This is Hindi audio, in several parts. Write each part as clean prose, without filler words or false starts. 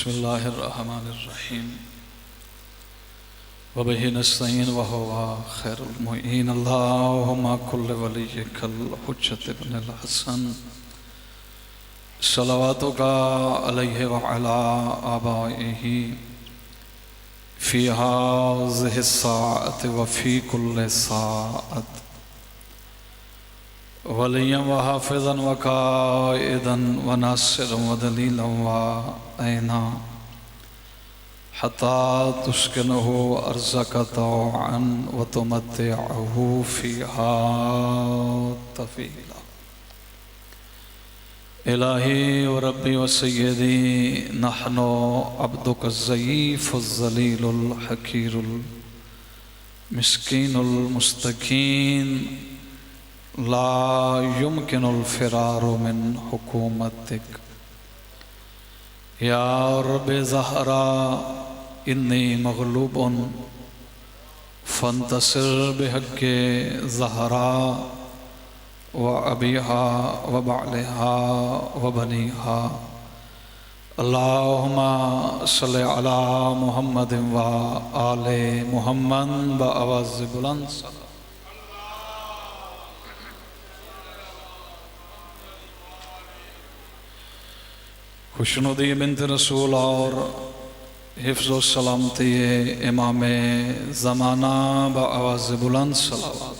बिस्मिल्लाहिर्रहमानिर्रहीम वबिही नस्तईन व हुवा खैरुल मुईन अल्लाहुम्मा कुल्लि वलिय्यिकल हुज्जत इब्नुल हसन सलवातुका अलैहि व अला आबाइही फी हाज़िहि स्साअति व फी कुल्लि साअत वलिय्यन व हाफ़िज़न व काइदन व नासिरन व दलीलन व ऐना हत्ता तुस्किनुहु अर्ज़क तौअन व तुमत्तिअहु फ़ीहा तफ़ीला। इलाही व रब्बी व सय्यदी नहनु अब्दुका ज़ईफ़ु ज़लीलुल हक़ीरुल मिस्कीनुल मुस्तकीन ला युमकिनुल फ़िरारु मिन हुकूमतिक या रब्बि ज़हरा इन्नी मग़लूबुन फ़ंतसिर बिहक़्क़ि ज़हरा व अबीहा व बालिहा व बनीहा। अल्लाहुम्मा सल्लि अला मुहम्मदिन व आले मुहम्मद व आवाज़ बुलंद। खुशनुदी बिन्त रसूल और हिफ्ज़ व सलामती इमाम ज़माना ब आवाज़ बुलंद सलावत।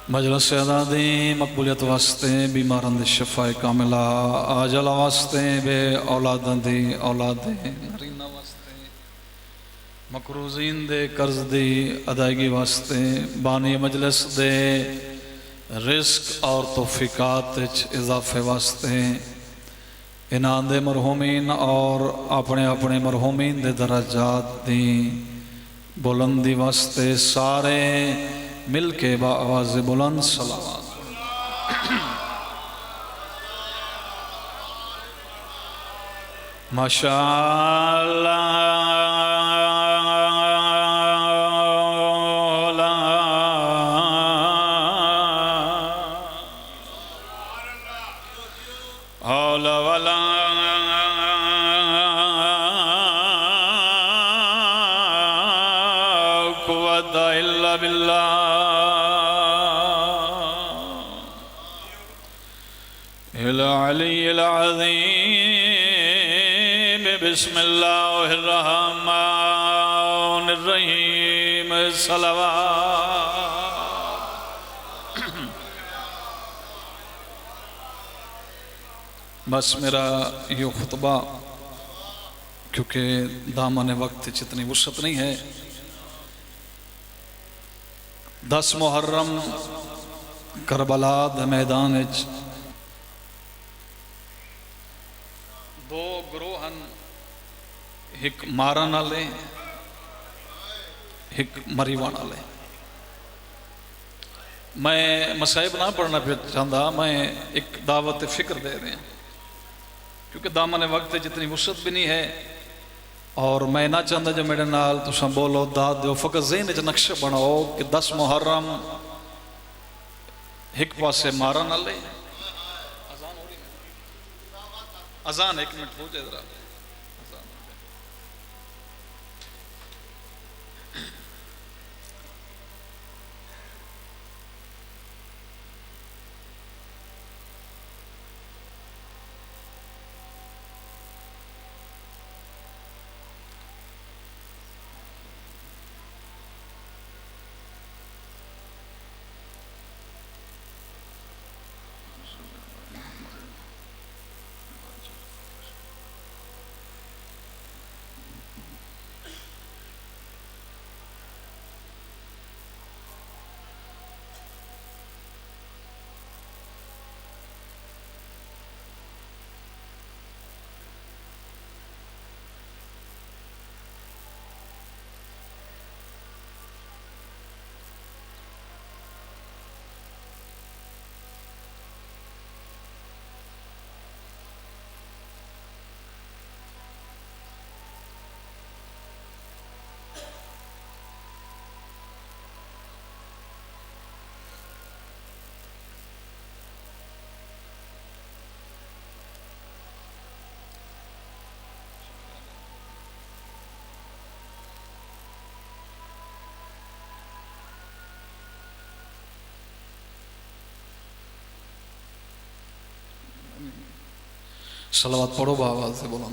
मजलिस अदादी मकबूलियत वास्ते बीमारां दी शफाए कामिला आजल वास्ते बे औलादां दी औलादे नरीना वास्ते मकरूज़ीन दे कर्ज दी अदायगी वास्ते बानी मजलिस दे रिस्क और तौफीकात इजाफे वास्ते इन्हां दे मरहूमीन और अपने अपने मरहूमीन दे दराजात दी बुलंदी वास्ते सारे मिल के बाआवाज़ बुलंद सलावत। माशाअल्लाह बिस्मिल्लाहिर्रहमानिर्रहीम सलावत। बस मेरा ये खुतबा क्योंकि दामन वक्त इतनी वुसअत नहीं है। 10 मुहर्रम करबला दे मैदान दो ग्रोहन एक मारन वाले एक मरीवन वाले। मैं मसाइब ना पढ़ना चाहता, मैं एक दावत फ़िक्र दे रहे हैं क्योंकि दामन वक्त जितनी वुसअत भी नहीं है और मैं ना चाहता जो मेरे नाल तुम बोलो दाद दो फ़कत ज़हन च नक्शे बनाओ कि 10 मुहर्रम एक पासे मारन वाले। अजान 1 मिनट हो जाए जरा। सलावत पढ़ो बाबा से बोलो।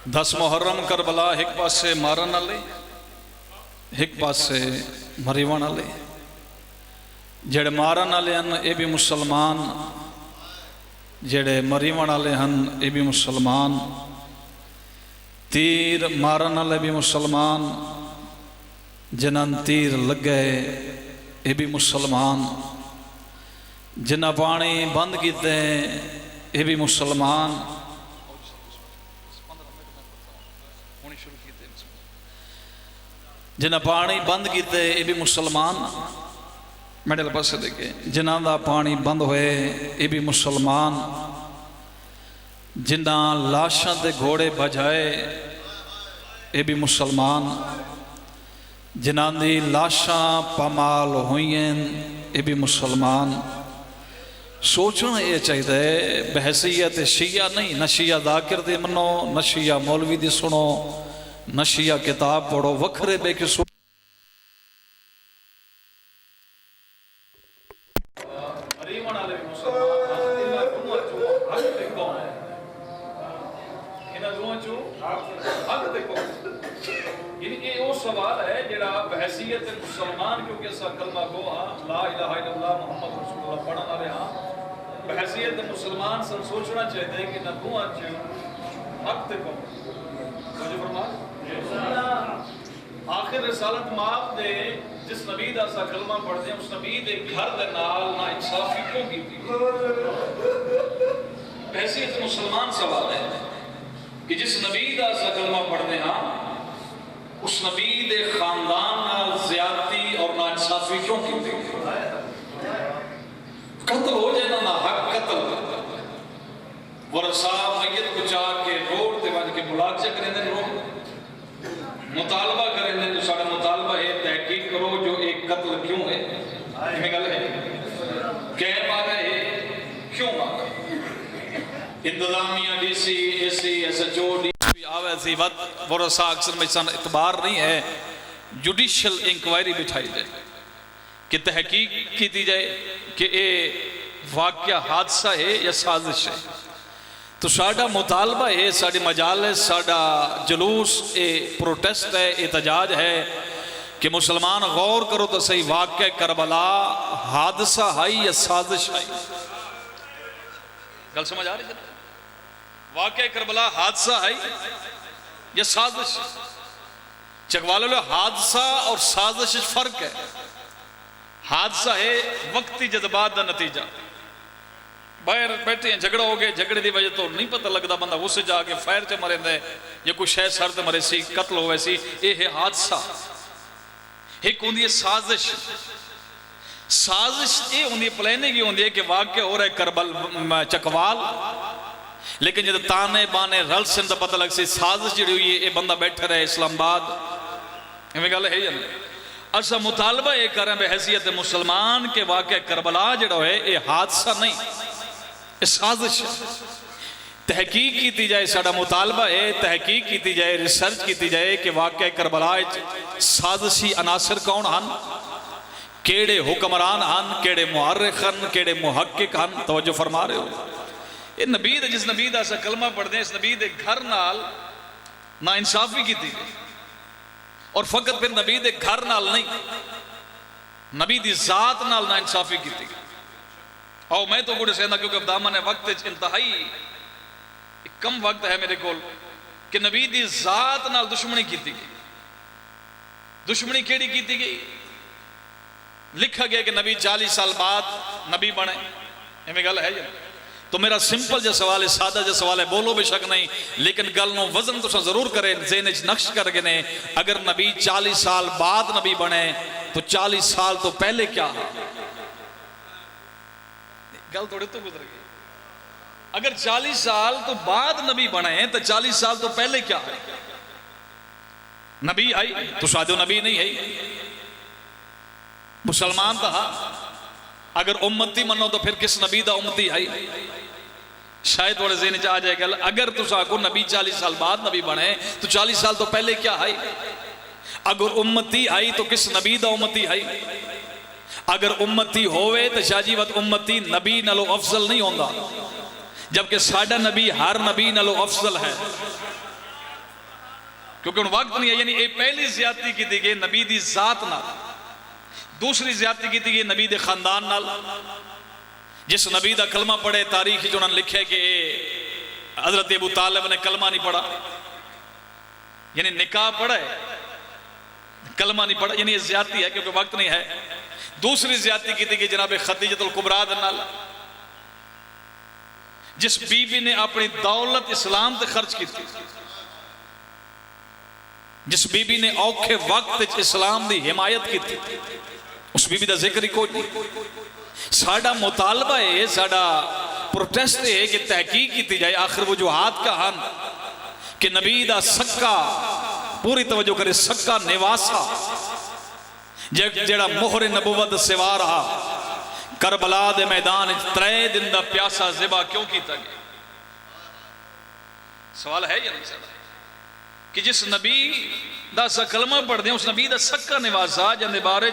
10 मुहर्रम करबला एक पासे मारन वाले एक पासे मरीवन वाले। जेड़े मारन वाले हैं ये भी मुसलमान, जेड़े मरीवन वाले हैं ये भी मुसलमान। तीर मारन वाले भी मुसलमान, जिन्हें तीर लगे ये भी मुसलमान। जिन्हें पानी बंद किते ये भी मुसलमान। जिन्हें पानी बंद किते ये भी मुसलमान। मेडल पासे देखे जिन्हों का पानी बंद होए ये भी मुसलमान। जिन्हें लाशां दे घोड़े बजाए ये भी मुसलमान। जिन्हां दी लाशां पामाल हुई ये भी मुसलमान। सोचना ये चाहिए बहसीयत शिया नहीं, न शिया जाकिर दी मनो, न शिया मौलवी दी सुनो, न शिया किताब पढ़ो, वखरे बेके सो सवाल है जरा बहसीयत मुसलमान, क्योंकि असा कलमा गो हाँ ला इलाहा इल्लल्लाह मुहम्मद रसूलुल्लाह पढ़न वाले हाँ, बहसीयत मुसलमान सन सोचना चाहिए कि न दुआ च हक ते को मुझे फरमा आखिर रिसालत माफ दे जिस नबी दा असा कलमा पढ़ते हैं उस नबी दे घर दे नाल ना इंसाफी क्यों की? बहसीयत मुसलमान सवाल है कि जिस नबी दा असा कलमा पढ़ते हाँ उस नबी दे खानदान नाल ज़्यादती और नाइंसाफी क्यों की? कत्ल हो जाए ना हक कत्ल वरसा मैयत बचा के रोड ते वज के मुलाज़ा करेंदे लोग मुतालबा करेंदे जो साडा मुतालबा है तहकीक करो जो एक कत्ल क्यों है। ये गल है क्या मारा है क्यों मारा? इंतजामिया डीसी एसी एसएचओ आवे सी वत वरसा अक्सर में सन इतबार नहीं है। जुडिशियल इंक्वायरी बिठाई जाए कि तहकीक की जाए कि ये वाकया हादसा है या साजिश है। तो साडा मुतालबा है, साड़ी मजालिस, साडा जुलूस ए प्रोटेस्ट है, एहतजाज है कि मुसलमान गौर करो तो सही वाकया करबला हादसा है या साजिश है। गल समझ आ रही है? वाकया करबला हादसा है या साजिश? चकवालों हादसा और साजिश फर्क है। हादसा है वक्ती जज्बात का नतीजा, बाहर बैठे हैं झगड़ा हो गया, झगड़े की वजह तो नहीं पता लगता, बंदा उस जाके फायर च मरेंदा है या कोई शह सर ते मरे सी, कत्ल होवे सी, ये है हादसा। एक होंदी है साजिश। साजिश ये होंदी है प्लानिंग होंदी है कि वाकया हो रहा है करबल चकवाल, लेकिन जब ताने बाने रल सिंध पता लग सी साजिश जी हुई है ये बंदा बैठा रहे इस्लामाबाद। इवें गल है या नहीं? असा मुतालबा ये करें बहसीयत मुसलमान के वाकया करबला जो है ये हादसा नहीं, ये साजिश। तहकीक की जाए, साडा मुतालबा है तहकीक की जाए, रिसर्च की जाए कि वाकया करबला साजिशी अनासर कौन हन, केड़े हुक्मरान हन, केड़े मुअर्रिख हन, केड़े मुहक्किक हन। तवज्जो फरमा रहे हो? ये नबी दे जिस नबी दा असा कलमा पढ़ते इस नबी दे घर नाल ना इंसाफी की गई, और फकत फिर नबी दे घर नाल नहीं, नबी दी जात नाल ना इंसाफी की गई। और मैं तो गुड़े सहना क्योंकि दामन वक्त इंतहाई कम वक्त है मेरे को कि नबी दी जात नाल दुश्मनी की गई। दुश्मनी केड़ी की गई? लिखा गया कि नबी 40 साल बाद नबी बने। इवें गल है या? तो मेरा सिंपल जो सवाल है, सादा जो सवाल है, बोलो बेशक नहीं, लेकिन गल नो वजन तो जरूर करें, ज़हन च नक्श करके ने। अगर नबी 40 साल बाद नबी बने तो 40 साल तो पहले क्या है? गल थोड़े तो गुजर गई। अगर 40 साल तो बाद नबी बने तो 40 साल तो पहले क्या है? नबी आई तो सादो नबी नहीं है, मुसलमान था। अगर उम्मती मनो तो फिर किस नबी दा उम्मती आई? शायद थोड़े ज़हन च आ जाए गल। अगर तुस आखो नबी 40 साल बाद नबी बने तो 40 साल तो पहले क्या आई? अगर उम्मती आई तो किस नबी दा उम्मती आई? अगर उम्मती होवे तो शाजी वत उम्मती नबी नालों अफजल नहीं होंदा, जबकि साडा नबी हर नबी नालों अफजल है, क्योंकि उन वक्त नहीं है। यानी ये पहली ज्यादती की गई नबी दी जात नाल, दूसरी ज्यादती की गई नबी दे खानदान नाल। जिस नबी दा कलमा पढ़े तारीख च उन्होंने लिखे कि हजरत अबू तालिब ने कलमा नहीं पढ़ा, यानी निकाह पढ़ा है कलमा नहीं पढ़ा, यानी ये ज्यादती है क्योंकि वक्त नहीं है। दूसरी ज्यादती की गई जनाब खदीजतुल कुबरा दे नाल, जिस बीबी ने अपनी दौलत इस्लाम ते खर्च की, जिस बीबी ने औखे वक्त इस्लाम की हिमायत की, उस बीबी का जिक्र ही कोई नहीं। साडा मुतालबा है, साडा प्रोटेस्ट है कि तहकीक की जाए आखिर वजूहात का हन कि नबी दा सक्का, पूरी तवज्जो करे, सक्का निवासा जेड़ा मोहरे नबुवत सिवा रहा, करबला दे मैदान 3 दिन दा प्यासा ज़िबा क्यों किया गया? सवाल है या नहीं सवाल? कि जिस नबी दा कलमा पढ़ते उस नबी दा सक्का निवासा, जिंदे बारे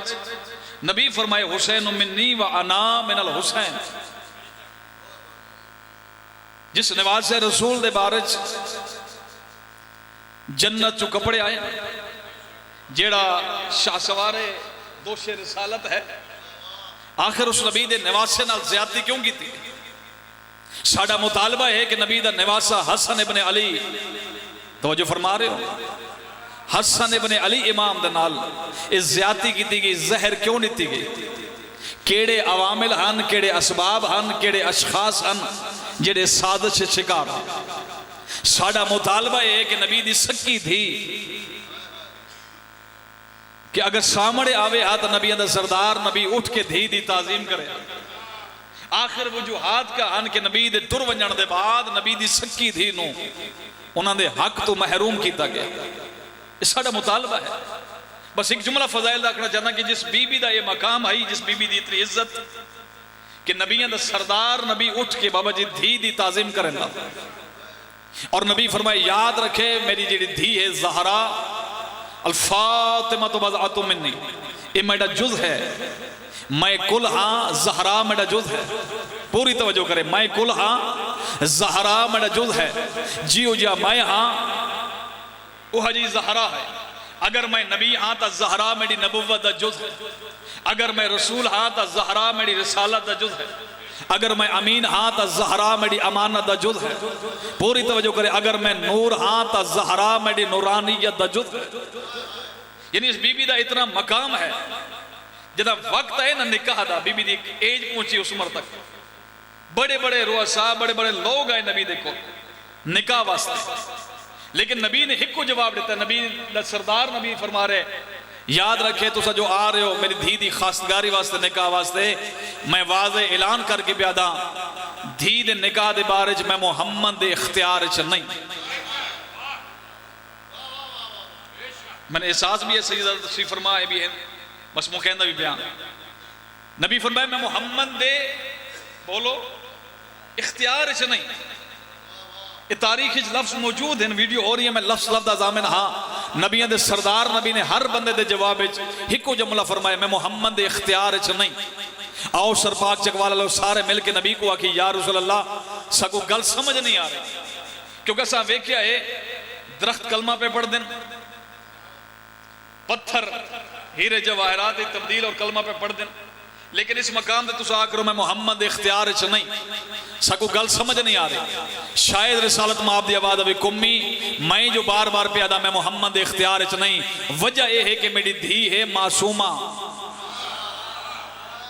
नबी फरमाए हुसैन मिन्नी व अना मिनल हुसैन, जिस निवास रसूल दे बारे जन्नत चो कपड़े आए, जेड़ा शाहसवारे दोषे रिसालत है, आखिर उस नबी दे निवासे नाल ज्यादती क्यों की? साडा मुतालबा है कि नबी दा निवासा हसन इब्ने अली, तवज्जो फरमा रहे हो, हसन इब्ने अली इमाम दे नाल इस ज्यादती की गई। जहर क्यों नीती गई? केड़े अवामिल हन, केड़े असबाब हन, केड़े अशखास हन जेड़े साजिश शिकार? साडा मुतालबा है कि नबी दी सक्की थी कि अगर सामने आवे हा तो नबियां दा सरदार नबी उठ के धी दी ताजीम करे। आखिर वजूहात का हन कि नबी दे तुर वंजण दे बाद नबी दी सक्की थी नू उन्हां दे हक तो महरूम किया गया। ये साडा मुतालबा है। बस एक जुमला फजाइल रखना चाहता कि जिस बीबी दा ये मकाम आई, जिस बीबी दी इतनी इज्जत कि नबियां दा सरदार नबी उठ के बाबा जी धी दी ताजीम करेंदा, और नबी फरमाए याद रखे मेरी जी धी है ज़हरा अल फातिमा तो बज़अतु मिन्नी, ये मेरा जुज़ है, मैं कुल हाँ ज़हरा मेरा जुज़ है। पूरी तवज्जो करे, मैं कुल हाँ ज़हरा मेरा जुज़ है, जियो जा मैं हाँ वह जी ज़हरा है। अगर मैं नबी हाँ तो ज़हरा मेरी नबुव्वत दा जुज़ है, अगर मैं रसूल हाँ तो ज़हरा मेरी रिसालत दा जुज़ है, अगर मैं अमीन हाँ तो ज़हरा मेरी अमानत दा जुज़ है। पूरी तवज्जो करे, अगर मैं नूर हाँ तो ज़हरा मेरी नूरानियत दा जुज़ है। यानी इस बीबी दा इतना मकाम है, जदा वक्त है ना निकाह दा, बीबी दी एज पहुंची उस उम्र तक, बड़े बड़े रुअसा बड़े बड़े लोग आए नबी देखो निकाह वास्ते, लेकिन नबी ने एक को जवाब देता। नबी दा सरदार नबी फरमा रहे याद रखे तुसा जो आ रहे हो मेरी धी दी खासगारी वास्ते निकाह वास्ते, मैं वाज़े ऐलान करके प्यादा धी दे निकाह दे बारे च मैं मुहम्मद दे इख्तियार च नहीं। मैंने एहसास भी है सैयदा तशरीफ फरमाए भी है, बस मुकहदा भी बयान। नबी फरमाए मैं मुहम्मद दे बोलो इख्तियार च नहीं। ये तारीख लफ्ज मौजूद है, वीडियो हो रही है, मैं लफ्ज लफ्ज जामिन हाँ। नबियां दे सरदार नबी ने हर बंदे दे जवाब हिको जुमला फरमाया मैं मुहम्मद दे इख्तियार च नहीं। आओ सरपाक चकवाला लोग सारे मिल के नबी को आखी या रसूल अल्लाह सगो गल समझ नहीं आ रही, क्योंकि असा वेख्या है दरख्त कलमा पे पढ़ देन, पत्थर हीरे जवाहरात तब्दील और कलमा पे पढ़ देन, लेकिन इस मकाम से तुम आखो मैं मुहम्मद इख्तियार च नहीं, सको गल समझ नहीं आ रही। शायद रिसालत माप दी आवाज अभी कुम्मी मैं जो बार बार प्यादा मैं मुहम्मद इख्तियार च नहीं, वजह यह है कि मेरी धी है मासूमा।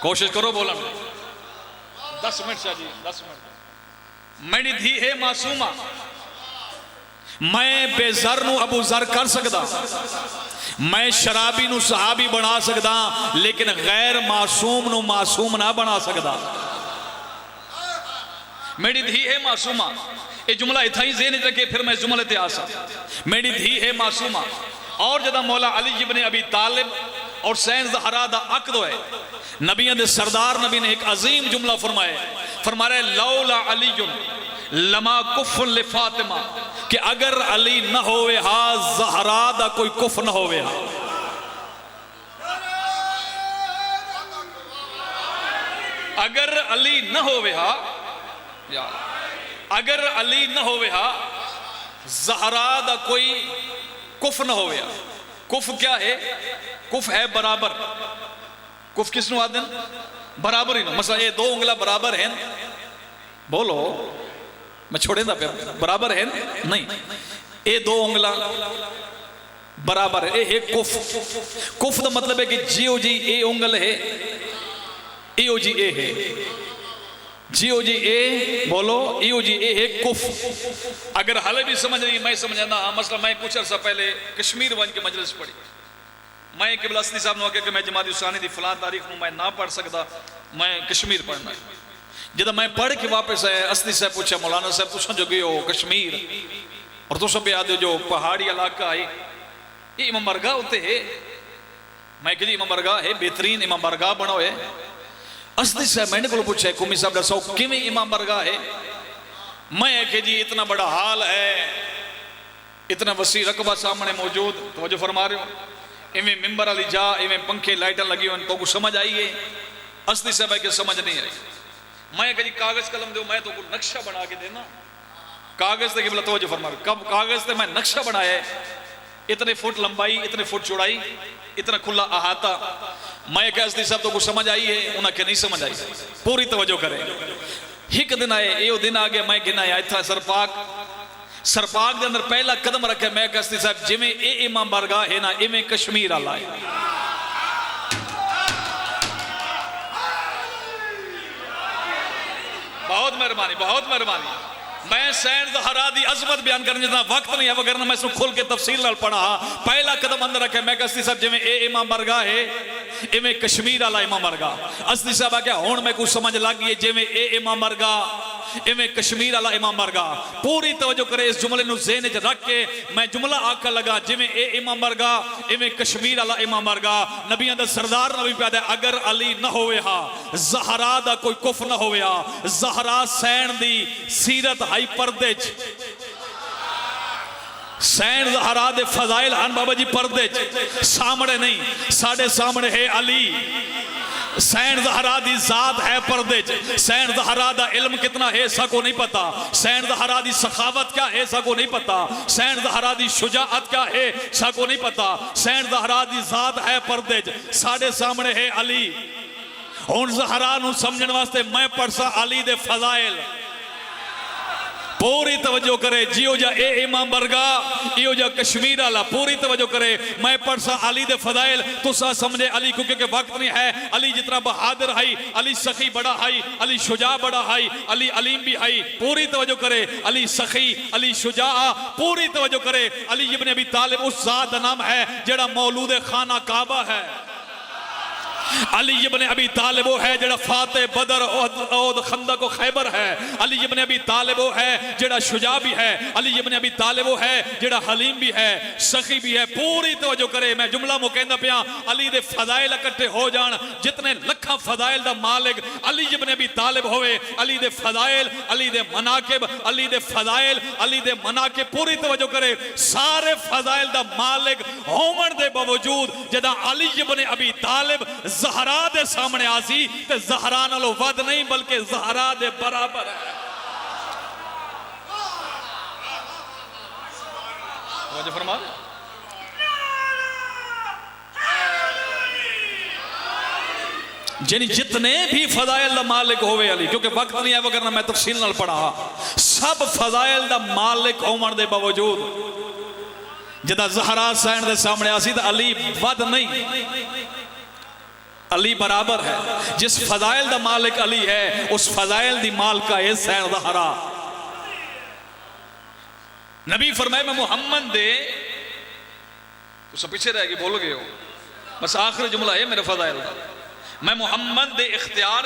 कोशिश करो बोला 10 मिनट शाह जी 10 मिनट। मेरी धी है मासूमा, मैं बेजर नू अबू जर कर सकदा, मैं शराबी नू सहाबी बना सकदा, लेकिन गैर मासूम नू मासूम ना बना सकदा। मेरी धी है मासूमा, ये जुमला इतना ही ज़हन रखे फिर मैं जुमले ते आ सकता। मेरी धी है मासूमा। और जदा मौला अली इब्ने अबी तालिब और सैन ज़हरा दा अक़द होए, नबियां दे सरदार नबी ने एक अजीम जुमला फरमाया लौला अलीयुन लमा कुफ़्र ले फातिमा, कि अगर अली न होवे हा ज़हरा दा कोई कुफ़ न होवे हा। अगर अली न होवे हा यार, अगर अली न होवे हा ज़हरा दा कोई कुफ न होवे। कुफ क्या है? कुफ है बराबर। कुफ किस नु आदन? बराबर ही ना। मसला ये दो उंगला बराबर है, बोलो मैं छोड़े ना पे बराबर है नहीं, ये दो उंगला बराबर है, ये कुफ। कुफ का मतलब है कि जियो जी ए उंगल है, इो जी ए है, जियो जी ए बोलो, इो जी ए है कुफ। अगर हाले भी समझ रही मैं समझ ना। मसला मैं कुछ अर्सा पहले कश्मीर वन के मजलिस पढ़ी, मैं केवल असली साहब ने आके कि मैं जमात उसानी दी फलां तारीख में मैं ना पढ़ सकता, मैं कश्मीर पढ़ना। जब मैं पढ़ के वापस आया, असली साहब पूछा मौलाना साहब तुम जो गए हो कश्मीर और तुम सब याद जो पहाड़ी इलाका है ये इमाम बारगाह होते है। मैं कही इमाम बारगाह है, बेहतरीन इमाम बारगाह बनो है। असली साहब मैंने को पूछा कुमी साहब दसो किवें इमाम बारगाह है? मैं कि जी इतना बड़ा हाल है, इतना वसी रकबा सामने मौजूद, तो फरमा रहे हो इवें मिंबर वाली जा, इवें पंखे लाइटें लगी हो, तो कुछ समझ आई है? असली साहब है कि समझ नहीं आई। मैं कभी कागज कलम दो, मैं तो कुछ नक्शा बना के देना। कागज से बोला तो फरमा, कब कागज से मैं नक्शा बनाया है, इतने फुट लंबाई, इतने फुट चौड़ाई, इतना खुला अहाता। मैं क्या असली साहब तो कुछ समझ आई है? उन्हें नहीं समझ आई। पूरी तवज्जो करें। एक दिन आए, ये दिन आ गया, मैं गिना इतना सरपाग के अंदर पहला कदम रखे। मैं असली साहब जिमें ए इमाम बारगाह है ना, इवें कश्मीर वाला है। बहुत मेहरबानी, बहुत मेहरबानी। मैं सैन ज़हरा दी अजमत बयान करने जितना वक्त नहीं है, वगैरह मैं इसको खुल के तफसील नाल पढ़ा। पहला कदम अंदर रखे। मैं असली साहब जिमें ए इमाम बारगाह है, इवें कश्मीर वाला इमाम बारगाह। असली साहब आ गया हुण मैं कुछ समझ लग गई, जिमें ए इमाम बारगाह इवें कश्मीर वाला इमाम बारगाह। पूरी तवज्जो करे इस जुमले नु ज़हन च रख के मैं जुमला आखन लगा, जिमें ए इमाम बारगाह इवें कश्मीर वाला इमाम बारगाह। नबियां दा सरदार नबी पैदा, अगर अली न होवे हा ज़हरा दा कोई कुफ न होवे हा। ज़हरा सैन दी सीरत हाई पर्दे च, सैन ज़हरा दे फजाइल हन बाबा जी पर्दे च, सामने नहीं। साढ़े सामने है अली। सैन ज़हरा दी जात है पर्दे च। सैन ज़हरा दा इल्म कितना है सबको नहीं पता। सैन ज़हरा दी सखावत क्या है सबको नहीं पता। सैन ज़हरा दी शुजाअत क्या है सबको नहीं पता। सैन ज़हरा दी जात है पर्दे च, साढ़े सामने है अली। हुण ज़हरा नूं समझण वास्ते मैं पढ़सा अली दे फजाइल। पूरी तवज्जो करे। जियो जा ए इमाम बारगाह, इयो जा कश्मीर वाला। पूरी तवज्जो करे। मैं पढ़सा अली दे फजाइल, तुसा समझे अली को, क्योंकि वक्त नहीं है। अली जितना बहादुर है, अली सखी बड़ा है, अली शुजा बड़ा है, अली अलीम भी है। पूरी तवज्जो करे। अली सखी, अली शुजा। पूरी तवज्जो करे। अली इब्न अबी तालिब उस जात दा नाम है जेड़ा मौलूद खाना काबा है। अली इब्न अबी तालिब वो है जेड़ा फाते बदर ओहद खंदक और खैबर है। अली इब्न अबी तालिब वो है जेड़ा शुजा भी है। अली इब्न अबी तालिब वो है जेड़ा हलीम भी है, सखी भी है। पूरी तवज्जो करे। मैं जुमला मुकैंदा पिया, अली दे फजाइल इकट्ठे हो जान, जितने लखा फजाइल दा मालिक अली इब्न अबी तालिब होवे। अली दे फजाइल, अली दे मनाकिब, अली दे फजाइल, अली दे मनाकिब। पूरी तवज्जो करे। सारे फजाइल दा मालिक होमन दे बावजूद जदा अली इब्न अबी तालिब ज़हरा दे सामने आसी ते ज़हरा नालों वध नहीं बल्कि ज़हरा दे बराबर है। वजह फरमा जिन जितने भी फजाइल दा मालिक होवे अली, क्योंकि वक्त नहीं है वगैरह मैं तफसील नाल पढ़ा। सब फजाइल दा मालिक होने दे बावजूद जदा ज़हरा सैन दे सामने आसी तो अली वध नहीं, अली बराबर है। जिस फजाइल दा मालिक अली है उस फजाइल दी मालिका है सैन ज़हरा। नबी फरमाए मैं मोहम्मद दे, तो सब पीछे रह गए, भूल गए हो। बस आखिरी जुमला है मेरे फजाइल का, मैं मोहम्मद दे इख्तियार,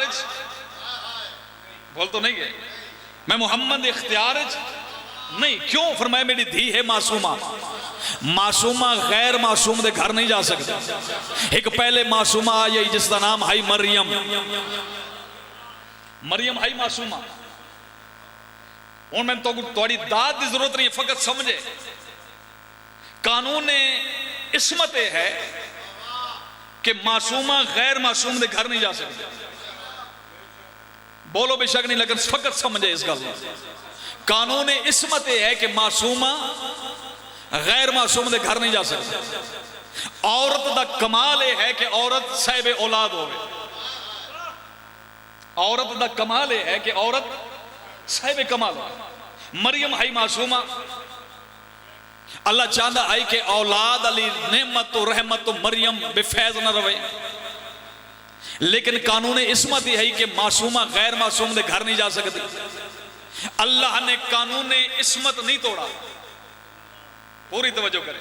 बोल तो नहीं गए, मैं मोहम्मद दे इख्तियार नहीं। क्यों? फरमाया मेरी धी है मासूमा। मासूमा गैर मासूम दे घर नहीं जा सकती। एक पहले मासूमा आई जिसका नाम है मरियम। मरियम है मासूमा। मैं तो थोड़ी दाद की जरूरत नहीं, फकत समझे कानून इस्मत है कि मासूमा गैर मासूम दे घर नहीं जा सकती। बोलो बेशक नहीं, लेकिन फकत समझे इस गल। कानून इसमत यह है कि मासूमा गैर मासूम के घर नहीं जा सकती। औरत का कमाल यह है कि औरत साहिब औलाद हो। औरत का कमाल यह है कि औरत साहिब कमाल हो। मरियम हाई मासूमा, अल्लाह चाहता है कि औलाद अली नेमत तो रहमत तो मरियम बेफैज न रहे, लेकिन कानून इसमत ही है कि मासूमा गैर मासूम के घर नहीं जा सकती। अल्लाह ने कानून इसमत नहीं तोड़ा। पूरी तवज्जो करें,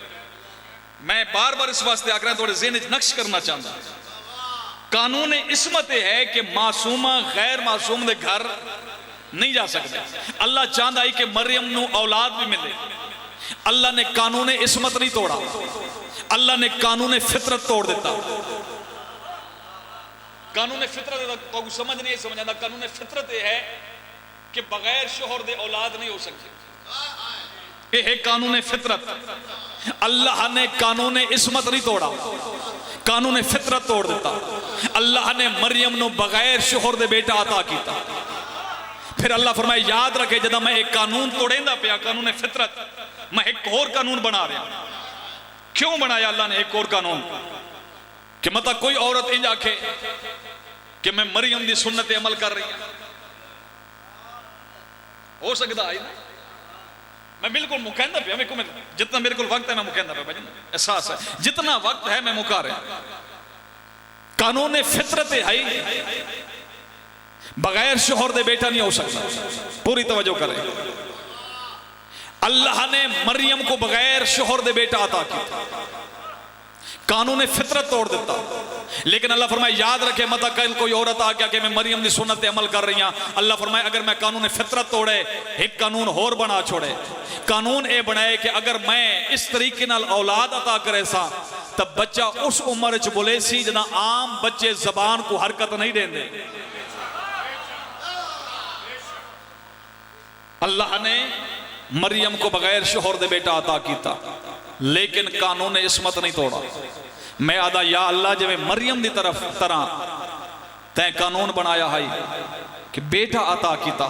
मैं बार बार इस वास्ते आकर थोड़े ज़हन च नक्श करना चाहता। कानून इसमत है कि मासूमा गैर मासूम के घर नहीं जा सकते। अल्लाह चाहता है कि मरियम नू औलाद भी मिले। अल्लाह ने कानून इसमत नहीं तोड़ा, अल्लाह ने कानून फितरत तोड़ दिता। कानून फितरत को समझ नहीं समझ आता। कानून फितरत यह है कि बगैर शोहर दे औलाद नहीं हो सकती। यह है कानून फितरत। अल्लाह ने कानून इसमत नहीं तोड़ा, कानून फितरत तोड़ दिता। अल्लाह ने मरियम नू बगैर शोहर दे बेटा अता किया। फिर अल्लाह फरमाए याद रखे, जब मैं एक कानून तोड़ेंदा पिया कानून फितरत, मैं एक और कानून बना रहा। क्यों बनाया अल्लाह ने एक और कानून? कि मतलब कोई औरत इंज आखे कि मैं मरियम की सुन्नत अमल कर रही हूं, हो सकता है ना? मैं बिल्कुल मुकहदा पे, जितना मेरे को वक्त है मैं मुकहदा पे, एहसास है जितना वक्त है मैं मुका रहा। कानून फितरत है, बगैर शोहर दे बेटा नहीं हो सकता। पूरी तवज्जो करें, अल्लाह ने मरियम को बगैर शोहर दे बेटा अता किया, कानून फितरत तोड़ देता। लेकिन अल्लाह फरमाए याद रखे, मत कल कोई औरत आ गया कि मैं मरियम की सुन्नत अमल कर रही हूं। अल्लाह फरमाए अगर मैं कानून फितरत तोड़े एक कानून होर बना छोड़े। कानून ये बनाए कि अगर मैं इस तरीके नाल औलाद अता करे सा तब बच्चा उस उम्र च बोले सी जना आम बच्चे जबान को हरकत नहीं देंगे। अल्लाह ने मरियम को बगैर शोहर दे बेटा अता किया, लेकिन कानून इसमत नहीं तोड़ा। मैं आदा या अल्लाह जिवें मरियम की तरह तैं कानून बनाया है कि बेटा अता किया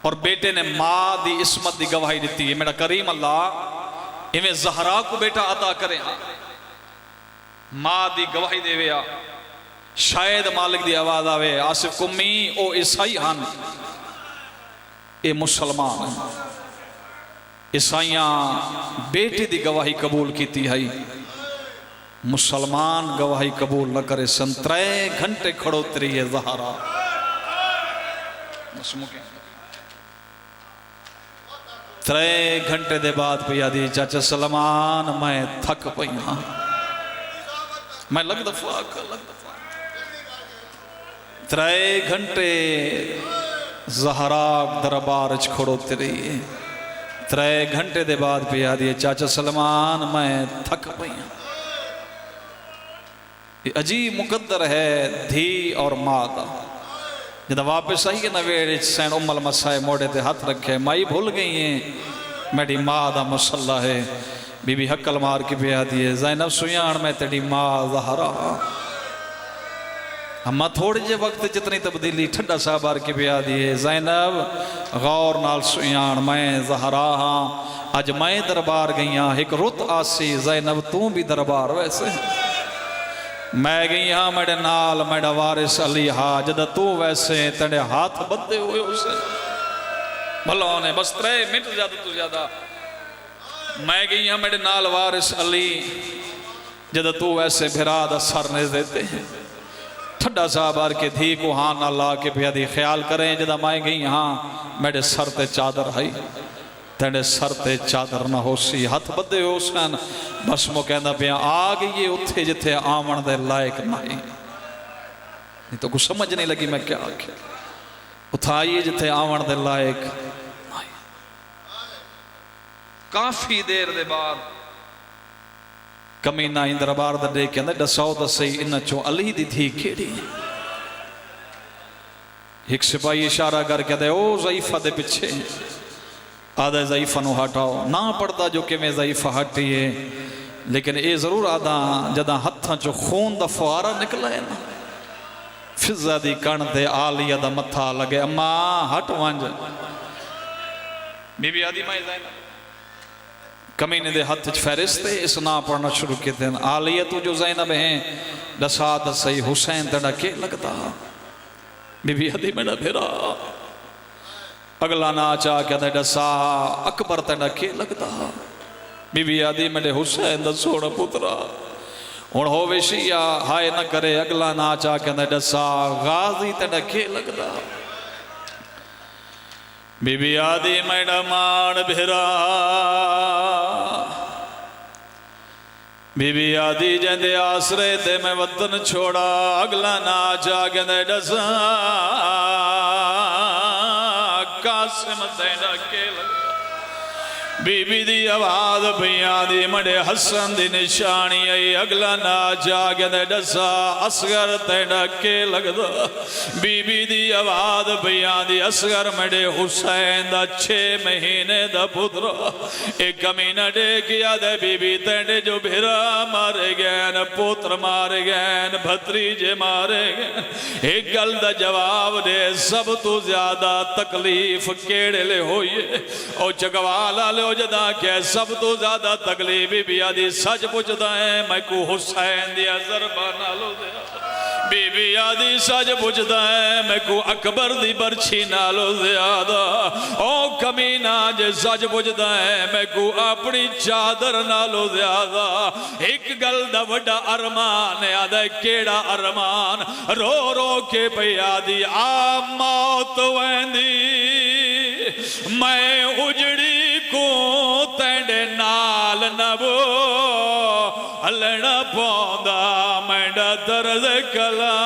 और बेटे ने मां की इसमत की गवाही दी है। मेरा करीम अल्लाह इवें ज़हरा को बेटा अता करे, मां की गवाही देवे। शायद मालिक की आवाज आवे आसिफ कुमी ओ ईसाई हन, ये मुसलमान है। ईसाइयां बेटे की गवाही कबूल की है, मुसलमान गवाही कबूल न करे सन। 3 घंटे खड़ोतरी है ज़हरा। 3 घंटे दे बाद पिया दी चाचा सलमान मैं थक पई हाँ, मैं लग दफा 3 घंटे ज़हरा दरबार च खड़ोती रही है। 3 घंटे दे बाद पिया दी चाचा सलमान मैं थक पई हाँ। अजीब मुकद्दर है धी और माँ का। जब वापस आई है नवेड़े सैन उम्मल मसाए मोड़े ते हाथ रखे, माई भूल गई है मेरी माँ का मसला है। बीबी हक्कल मार के पिया दी है ज़ैनब सुयान मैं तेरी माँ ज़हरा। अम्मा थोड़े जे वक्त जितनी तब्दीली ठंडा सा बार के पिया दी है ज़ैनब गौर नाल सुयान मैं ज़हरा हाँ। अज मैं दरबार गई हाँ, एक रुत आसी ज़ैनब तू भी दरबार वैसे। मैं गई हाँ मेरे नाल मेरा वारिस अली हा, जद तू वैसे तेरे हाथ बदे हुए उसे भला ने बस 3 मिनट ज्यादा तो ज्यादा। मैं गई हाँ मेरे नाल वारिस अली, जद तू वैसे भिरा दा सर ने देते हैं। ठंडा सा बार के धी को हाँ ना ला के पिया दी ख्याल करें। जदा मैं गई हाँ मेरे सर ते चादर है, तेरे सर ते चादर ना हो सी, हाथ बदे हो सन। बस मैं कहना पिया आ गई उत्थे जिथे आवन दे लायक नहीं तो कुछ समझ नहीं लगी मैं क्या आख्या। उथा आइए जिथे आवन दे लायक नहीं। काफी देर दे बाद कमीना ही दरबार दा देख कहंदा दसो तो सही इन चो अली दी थी केड़ी। एक सिपाही इशारा कर कहते ओ ज़ईफा दे पिछे आधा ज़ईफा नू हटाओ। ना पढ़ता जो कि मैं ज़ईफा हटी है, लेकिन ये जरूर आदा जदा हथा चो खून दा फुआरा निकला है ना, फिजा दी कण ते आलिया दा मथा लगे, अम्मा हट वंज। बीबी आदि मां ज़ैनब कमीने दे हथ च फहरिस्ते इस ना पढ़ना शुरू किते, आलिया तू जो ज़ैनब है दसा दसई हुसैन तेरा के लगता। बीबी आदि मेरा भेरा अगला ना चा कहते दसा अकबर तेरा के लगता। बीबी आदि मेरे हुसैन दा सोना पुत्रा हुण होवे शिया हाय न करे। अगला ना चा कहते दसा गाजी तेरा के लगता। बीबी आदि मेरा मान भेरा बीबी आदि जंदे आसरे ते मैं वतन छोड़ा। अगला ना चा कहते दसा कासिम तेरा के लगता। बीबी दी आवाज भैया दी मड़े हसन दी निशानी आई। अगला ना जागे दसा असगर तेरा के लगदा। बीबी दी आवाज भैया दी असगर मड़े हुसैन दा 6 महीने दा पुत्र। एक कमीना डेकिया दे बीबी तेरे जो भेरा मारे गए, पुत्र मारे गए, भतरीजे मारे गए। एक गल दा जवाब दे, सब तो ज्यादा तकलीफ केड़े ले होई और जगवाल वाले जदा क्या सब तो ज्यादा तकलीफ बीबी आदि सच पुछदा है मैं को हुसैन दिया ज़रबा नालो दिया। बीबी आदि सच पुछदा है मैं को अकबर दी बरछी नालो ज्यादा। ओ कमीना जे सच पुछदा है मैं को अपनी चादर नालो ज्यादा। एक गल दा वड्डा अरमान आदा केड़ा अरमान। रो रो के पई आदि आ मौत वेंदी मैं उजड़ी को तेरे नाल नबो हलना पौंदा मैंडा दर्द कला।